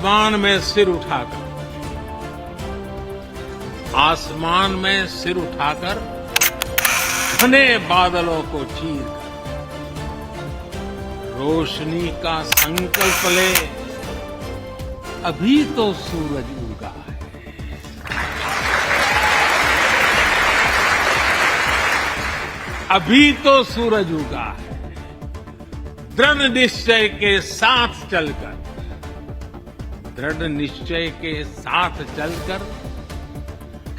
आसमान में सिर उठाकर घने बादलों को चीर कर रोशनी का संकल्प ले, अभी तो सूरज उगा है। अभी तो सूरज उगा है। दृढ़ निश्चय के साथ चलकर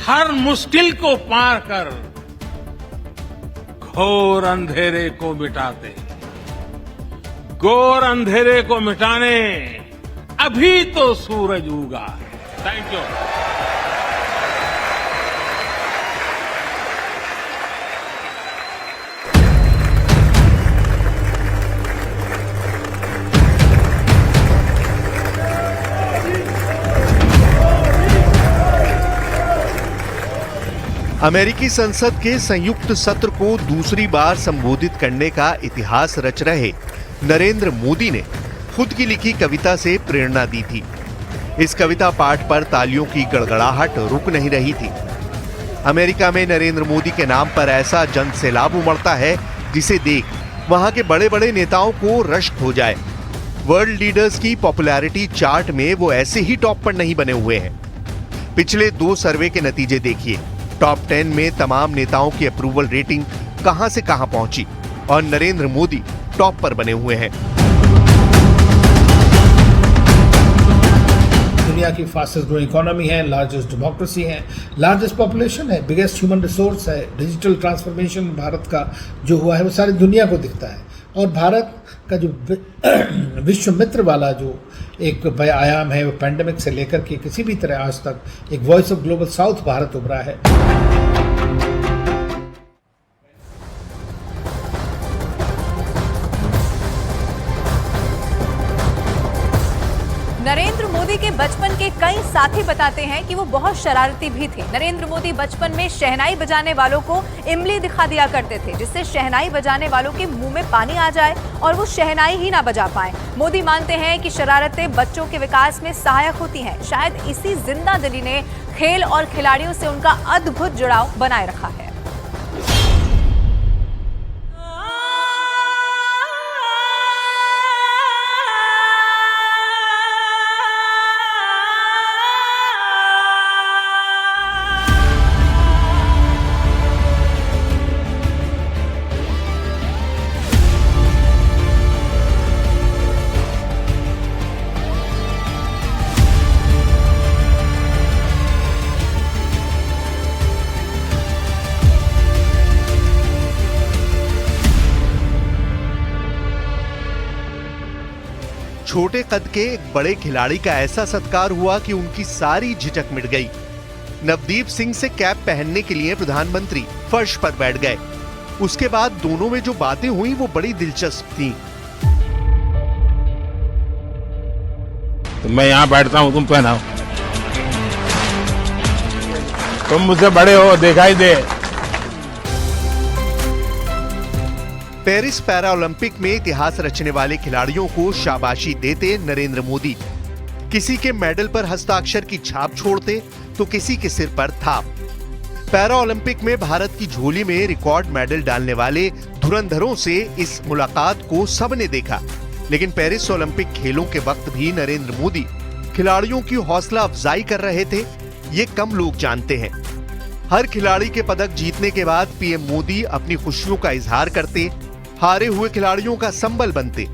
हर मुश्किल को पार कर घोर अंधेरे को मिटाने अभी तो सूरज उगा है। Thank you. अमेरिकी संसद के संयुक्त सत्र को दूसरी बार संबोधित करने का इतिहास रच रहे नरेंद्र मोदी ने खुद की लिखी कविता से प्रेरणा दी थी। इस कविता पाठ पर तालियों की गड़गड़ाहट रुक नहीं रही थी। अमेरिका में नरेंद्र मोदी के नाम पर ऐसा जन सैलाब उमड़ता है जिसे देख वहां के बड़े बड़े नेताओं को रश्क हो जाए। वर्ल्ड लीडर्स की पॉपुलैरिटी चार्ट में वो ऐसे ही टॉप पर नहीं बने हुए हैं। पिछले 2 सर्वे के नतीजे देखिए। टॉप 10 में तमाम नेताओं की अप्रूवल रेटिंग कहां से कहां पहुंची और नरेंद्र मोदी टॉप पर बने हुए हैं। दुनिया की फास्टेस्ट ग्रोइंग इकोनॉमी है, लार्जेस्ट डेमोक्रेसी है, लार्जेस्ट पॉपुलेशन है, बिगेस्ट ह्यूमन रिसोर्स है। डिजिटल ट्रांसफॉर्मेशन भारत का जो हुआ है वो सारी दुनिया को दिखता है। और भारत का जो विश्व मित्र वाला जो एक आयाम है वो पैंडेमिक से लेकर के किसी भी तरह आज तक एक voice of global south Bharat उभरा है। नरेंद्र मोदी के बचपन के कई साथी बताते हैं कि वो बहुत शरारती भी थे। नरेंद्र मोदी बचपन में शहनाई बजाने वालों को इमली दिखा दिया करते थे, जिससे शहनाई बजाने वालों के मुंह में पानी आ जाए और वो शहनाई ही ना बजा पाए। मोदी मानते हैं कि शरारतें बच्चों के विकास में सहायक होती हैं। शायद इसी जिंदा दिली ने खेल और खिलाड़ियों से उनका अद्भुत जुड़ाव बनाए रखा है। छोटे कद के एक बड़े खिलाड़ी का ऐसा सत्कार हुआ कि उनकी सारी झिझक मिट गई। नवदीप सिंह से कैप पहनने के लिए प्रधानमंत्री फर्श पर बैठ गए। उसके बाद दोनों में जो बातें हुई वो बड़ी दिलचस्प थी। तो मैं यहाँ बैठता हूँ, तुम पहनाओ। तुम मुझसे बड़े हो, दिखाई दे। पेरिस पैरा ओलंपिक में इतिहास रचने वाले खिलाड़ियों को शाबाशी देते नरेंद्र मोदी किसी के मेडल पर हस्ताक्षर की छाप छोड़ते तो किसी के सिर पर थाप। पैरा ओलंपिक में भारत की झोली में रिकॉर्ड मेडल डालने वाले धुरंधरों से इस मुलाकात को सबने देखा। लेकिन पेरिस ओलंपिक खेलों के वक्त भी नरेंद्र मोदी खिलाड़ियों की हौसला अफजाई कर रहे थे, ये कम लोग जानते हैं। हर खिलाड़ी के पदक जीतने के बाद पीएम मोदी अपनी खुशियों का इजहार करते, हारे हुए खिलाड़ियों का संबल बनते।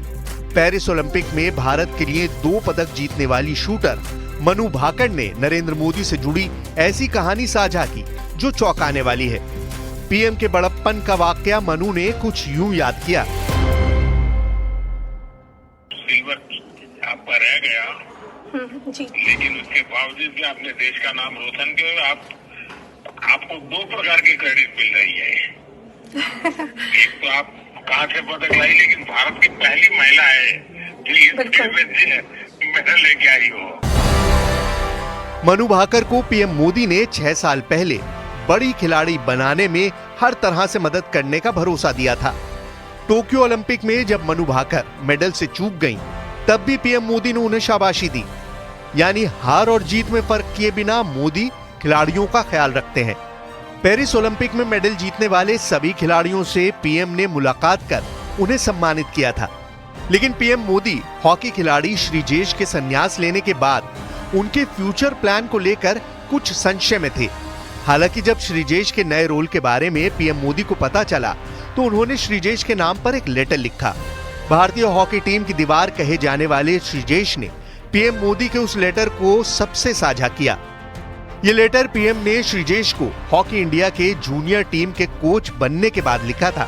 पेरिस ओलंपिक में भारत के लिए 2 पदक जीतने वाली शूटर मनु भाकर ने नरेंद्र मोदी से जुड़ी ऐसी कहानी साझा की जो चौंकाने वाली है। पीएम के बड़प्पन का वाकया मनु ने कुछ यूं याद किया। सिल्वर आपका रह गया जी, लेकिन उसके बावजूद भी आपने देश का नाम रोशन किया। आपको 2 प्रकार की क्रेडिट मिल रही है। एक तो आप कहाँ से पदक लाई, लेकिन भारत की पहली महिला है जो इस खेल में मेडल लेके आई हो। मनु भाकर को पीएम मोदी ने 6 साल पहले बड़ी खिलाड़ी बनाने में हर तरह से मदद करने का भरोसा दिया था। टोक्यो ओलंपिक में जब मनु भाकर मेडल से चूक गईं, तब भी पीएम मोदी ने उन्हें शाबाशी दी। यानी हार और जीत में फर्क किए बिना मोदी खिलाड़ियों का ख्याल रखते हैं। पेरिस ओलंपिक में मेडल जीतने वाले सभी खिलाड़ियों से पीएम ने मुलाकात कर उन्हें सम्मानित किया था। लेकिन पीएम मोदी हॉकी खिलाड़ी श्रीजेश के संन्यास लेने के बाद उनके फ्यूचर प्लान को लेकर कुछ संशय में थे। हालांकि जब श्रीजेश के नए रोल के बारे में पीएम मोदी को पता चला तो उन्होंने श्रीजेश के नाम पर एक लेटर लिखा। भारतीय हॉकी टीम की दीवार कहे जाने वाले श्रीजेश ने पीएम मोदी के उस लेटर को सबसे साझा किया। ये लेटर पीएम ने श्रीजेश को हॉकी इंडिया के जूनियर टीम के कोच बनने के बाद लिखा था।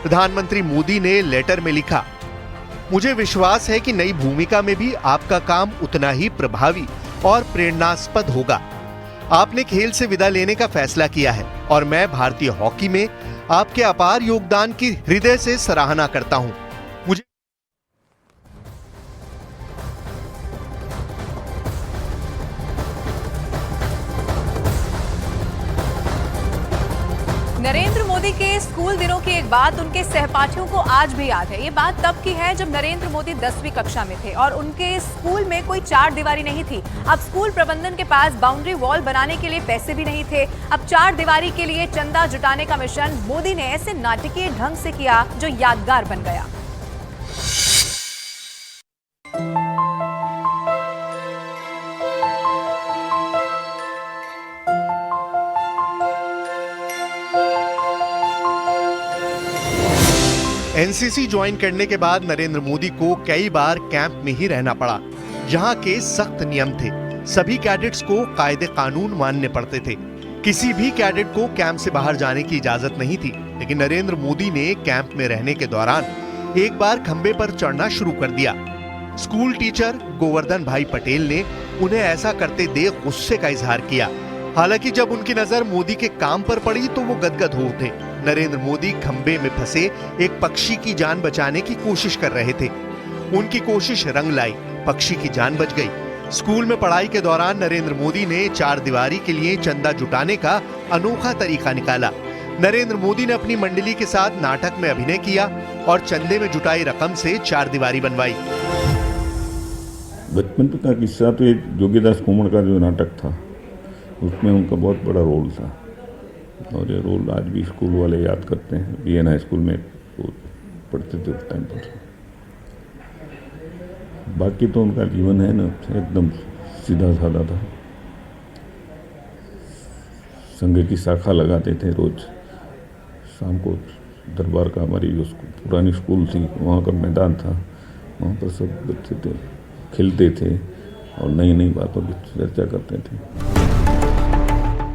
प्रधानमंत्री मोदी ने लेटर में लिखा, मुझे विश्वास है कि नई भूमिका में भी आपका काम उतना ही प्रभावी और प्रेरणास्पद होगा। आपने खेल से विदा लेने का फैसला किया है और मैं भारतीय हॉकी में आपके अपार योगदान की हृदय से सराहना करता हूं। मुझे नरेंद्र मोदी के स्कूल दिनों की एक बात उनके सहपाठियों को आज भी याद है। ये बात तब की है जब नरेंद्र मोदी 10वीं कक्षा में थे और उनके स्कूल में कोई चार दीवारी नहीं थी। अब स्कूल प्रबंधन के पास बाउंड्री वॉल बनाने के लिए पैसे भी नहीं थे। अब चार दीवारी के लिए चंदा जुटाने का मिशन मोदी ने ऐसे नाटकीय ढंग से किया जो यादगार बन गया। एनसीसी ज्वाइन करने के बाद नरेंद्र मोदी को कई बार कैंप में ही रहना पड़ा। यहाँ के सख्त नियम थे। सभी कैडेट्स को कायदे कानून मानने पड़ते थे। किसी भी कैडेट को कैंप से बाहर जाने की इजाजत नहीं थी। लेकिन नरेंद्र मोदी ने कैंप में रहने के दौरान एक बार खंबे पर चढ़ना शुरू कर दिया। स्कूल टीचर गोवर्धन भाई पटेल ने उन्हें ऐसा करते देख गुस्से का इजहार किया। हालांकि जब उनकी नजर मोदी के काम पर पड़ी तो वो गदगद हो उठे। नरेंद्र मोदी खंबे में फंसे एक पक्षी की जान बचाने की कोशिश कर रहे थे। उनकी कोशिश रंग लाई, पक्षी की जान बच गई। स्कूल में पढ़ाई के दौरान नरेंद्र मोदी ने चार दीवारी के लिए चंदा जुटाने का अनोखा तरीका निकाला। नरेंद्र मोदी ने अपनी मंडली के साथ नाटक में अभिनय किया और चंदे में जुटाई रकम से चार दीवारी बनवाई। बचपन का किस्सा तो ये जोगीदास कुमड़ का जो नाटक था उसमें उनका बहुत बड़ा रोल था और ये रोल आज भी स्कूल वाले याद करते हैं। बीएन हाई स्कूल में पढ़ते थे उस टाइम पर। बाकी तो उनका जीवन है ना एकदम सीधा साधा था। संघ की शाखा लगाते थे रोज शाम को। दरबार का हमारी जो पुरानी स्कूल थी वहाँ का मैदान था, वहाँ पर सब बच्चे थे, खेलते थे और नई नई बातों की चर्चा करते थे।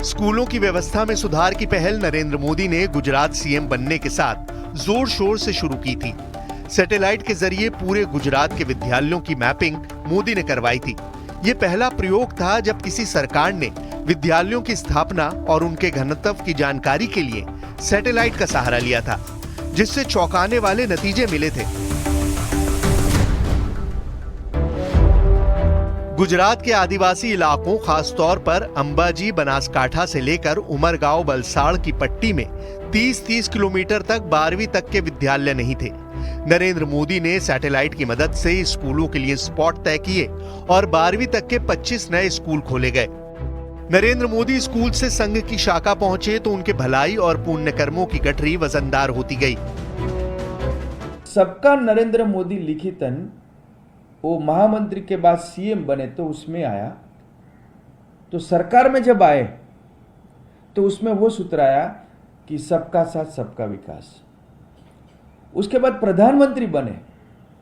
स्कूलों की व्यवस्था में सुधार की पहल नरेंद्र मोदी ने गुजरात सीएम बनने के साथ जोर शोर से शुरू की थी। सैटेलाइट के जरिए पूरे गुजरात के विद्यालयों की मैपिंग मोदी ने करवाई थी। ये पहला प्रयोग था जब किसी सरकार ने विद्यालयों की स्थापना और उनके घनत्व की जानकारी के लिए सैटेलाइट का सहारा लिया था, जिससे चौंकाने वाले नतीजे मिले थे। गुजरात के आदिवासी इलाकों, खासतौर पर अंबाजी बनासकांठा से लेकर उमरगांव बलसाड़ की पट्टी में 30-30 किलोमीटर तक 12वीं तक के विद्यालय नहीं थे। नरेंद्र मोदी ने सैटेलाइट की मदद से स्कूलों के लिए स्पॉट तय किए और 12वीं तक के 25 नए स्कूल खोले गए। नरेंद्र मोदी स्कूल से संघ की शाखा पहुंचे तो उनके भलाई और पुण्य कर्मों की गठरी वजनदार होती गई। सबका नरेंद्र मोदी लिखितन वो महामंत्री के बाद सीएम बने तो उसमें आया। तो सरकार में जब आए तो उसमें वो सूत्र आया कि सबका साथ सबका विकास। उसके बाद प्रधानमंत्री बने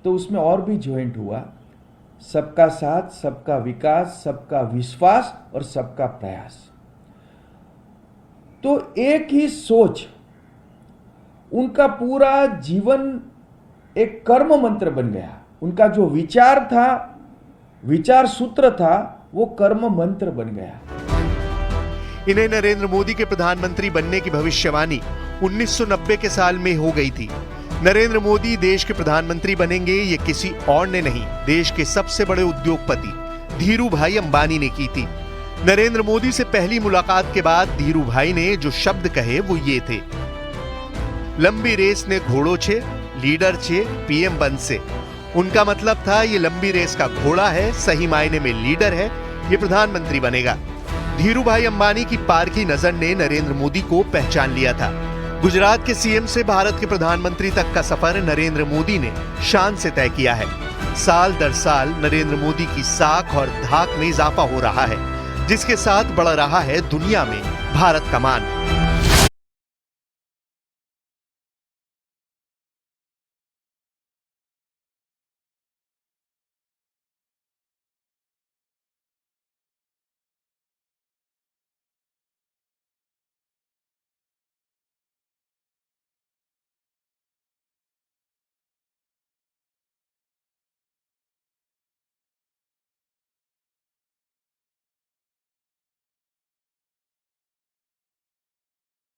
तो उसमें और भी ज्वाइंट हुआ, सबका साथ सबका विकास, सबका विश्वास और सबका प्रयास। तो एक ही सोच, उनका पूरा जीवन एक कर्म मंत्र बन गया। उनका जो विचार था, विचार सूत्र था, वो कर्म मंत्र बन गया। इन्हें नरेंद्र मोदी के प्रधानमंत्री बनने की भविष्यवाणी 1990 के साल में हो गई थी। नरेंद्र मोदी देश के प्रधानमंत्री बनेंगे ये किसी और ने नहीं, देश के सबसे बड़े उद्योगपति धीरू भाई अंबानी ने की थी। नरेंद्र मोदी से पहली मुलाकात के बाद धीरू भाई ने जो शब्द कहे वो ये थे, लंबी रेस ने घोड़ो छे, लीडर छे, पीएम बनसे, उनका मतलब था ये लंबी रेस का घोड़ा है, सही मायने में लीडर है, ये प्रधानमंत्री बनेगा। धीरू भाई अंबानी की पारखी नजर ने नरेंद्र मोदी को पहचान लिया था। गुजरात के सीएम से भारत के प्रधानमंत्री तक का सफर नरेंद्र मोदी ने शान से तय किया है। साल दर साल नरेंद्र मोदी की साख और धाक में इजाफा हो रहा है, जिसके साथ बढ़ रहा है दुनिया में भारत का मान।